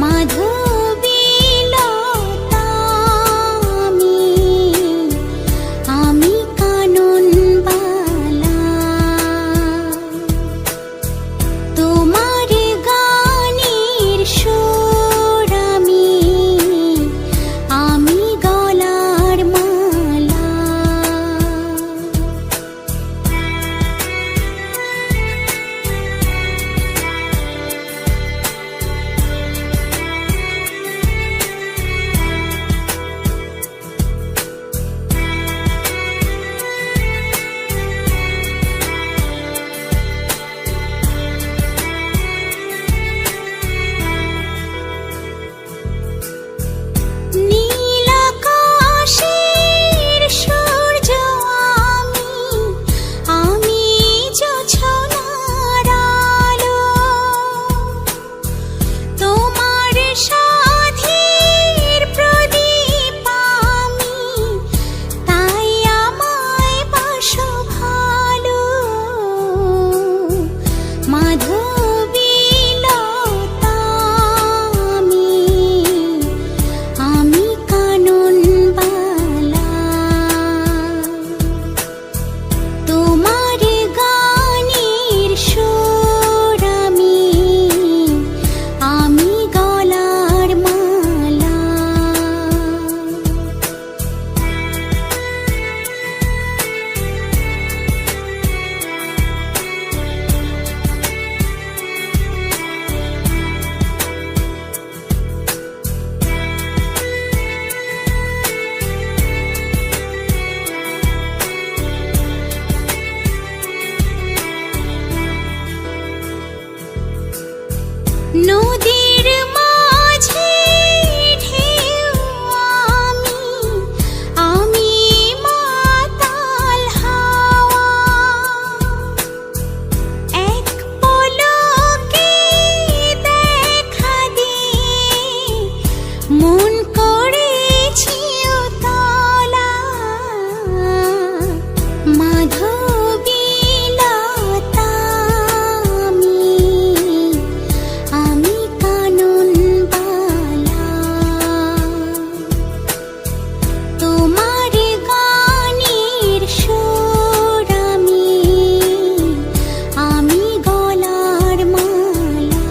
মাধবীলতা আমি কানন বালা, তোমার গানের সুর আমি গলার মালা। নীল আকাশের সূর্য আমি জোছনার আলো, তোমার সাধের প্রদীপ আমি, তাই আমায় বাসো ভালো। মাধবীলতা আমি কানন বালা, তোমার গানের সুর আমি গলার মালা। নদীর মাঝে ঢেউ আমি মাতাল হাওয়া, এক পলকে দেখা দিয়ে মন করেছি উতলা। মাধবীলতা আমি কানন বালা, তোমার গানের সুর আমি গলার মালা।